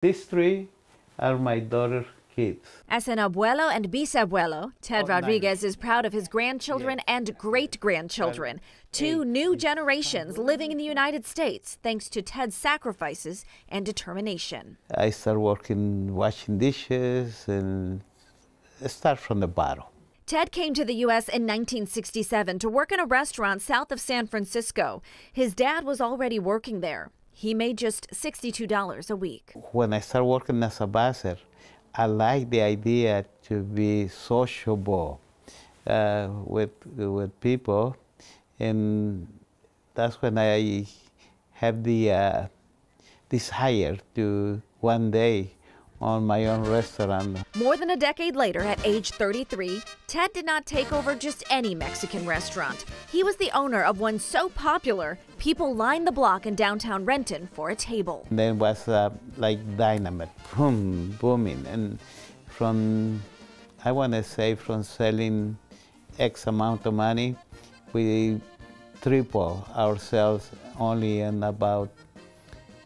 These three are my daughter's kids. As an abuelo and bisabuelo, Ted Rodríguez is proud of his grandchildren and great-grandchildren. Two new generations living in the United States thanks to Ted's sacrifices and determination. I started working washing dishes and start from the bottom. Ted came to the U.S. in 1967 to work in a restaurant south of San Francisco. His dad was already working there. He made just $62 a week. When I started working as a busser, I liked the idea to be sociable with people, and that's when I have the desire to one day own my own restaurant. More than a decade later, at age 33, Ted did not take over just any Mexican restaurant. He was the owner of one so popular, people lined the block in downtown Renton for a table. Then was like dynamite, boom, booming. And from, I want to say, from selling X amount of money, we triple ourselves only in about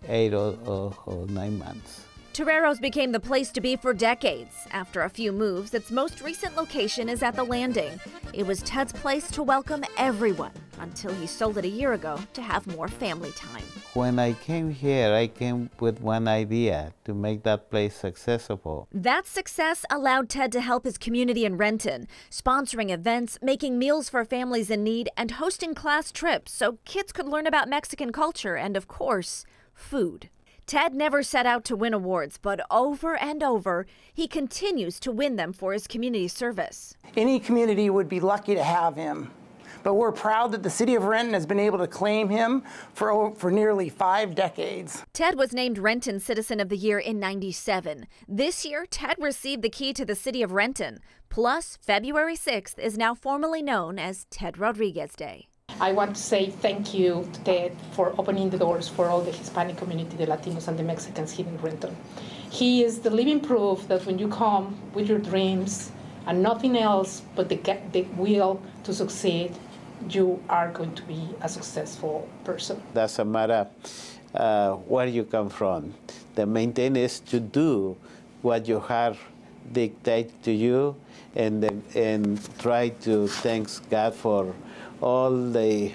8 or 9 months. Toreros became the place to be for decades. After a few moves, its most recent location is at the Landing. It was Ted's place to welcome everyone until he sold it a year ago to have more family time. When I came here, I came with one idea, to make that place accessible. That success allowed Ted to help his community in Renton, sponsoring events, making meals for families in need, and hosting class trips so kids could learn about Mexican culture and, of course, food. Ted never set out to win awards, but over and over, he continues to win them for his community service. Any community would be lucky to have him, but we're proud that the city of Renton has been able to claim him for nearly 5 decades. Ted was named Renton Citizen of the Year in '97. This year, Ted received the key to the city of Renton. Plus, February 6th is now formally known as Ted Rodríguez Day. I want to say thank you to Ted for opening the doors for all the Hispanic community, the Latinos and the Mexicans here in Renton. He is the living proof that when you come with your dreams and nothing else but the will to succeed, you are going to be a successful person. Doesn't matter where you come from. The main thing is to do what your heart dictates to you, and try to thank God for all the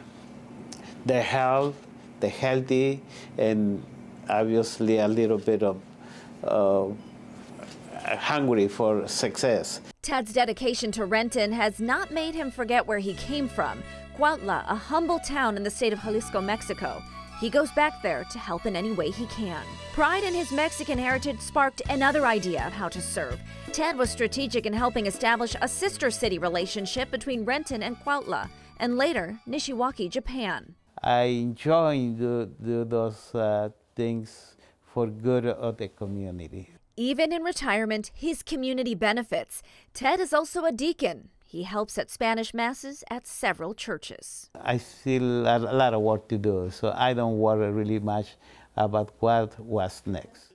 health, the healthy, and obviously a little bit of hungry for success. Ted's dedication to Renton has not made him forget where he came from, Cuautla, a humble town in the state of Jalisco, Mexico. He goes back there to help in any way he can. Pride in his Mexican heritage sparked another idea of how to serve. Ted was strategic in helping establish a sister city relationship between Renton and Cuautla, and later, Nishiwaki, Japan. I enjoy those things for good of the community. Even in retirement, his community benefits. Ted is also a deacon. He helps at Spanish masses at several churches. I still have a lot of work to do, so I don't worry really much about what was next.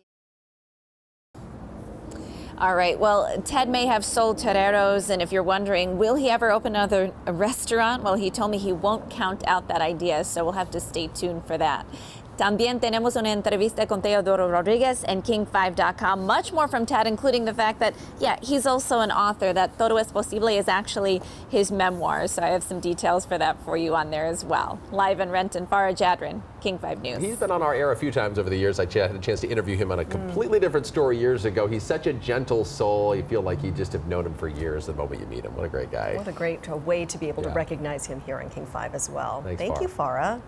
All right, well, Ted may have sold toreros, and if you're wondering, will he ever open another restaurant? Well, he told me he won't count out that idea, so we'll have to stay tuned for that. También tenemos una entrevista con Teodoro Rodríguez en King5.com. Much more from Ted, including the fact that, yeah, he's also an author, that Todo es Posible is actually his memoir. So I have some details for that for you on there as well. Live in Renton, Farah Jadrin, King5 News. He's been on our air a few times over the years. I had a chance to interview him on a completely different story years ago. He's such a gentle soul. You feel like you just have known him for years the moment you meet him. What a great guy. What a great way to be able to recognize him here on King5 as well. Thanks, Thank Farah. you, Farah.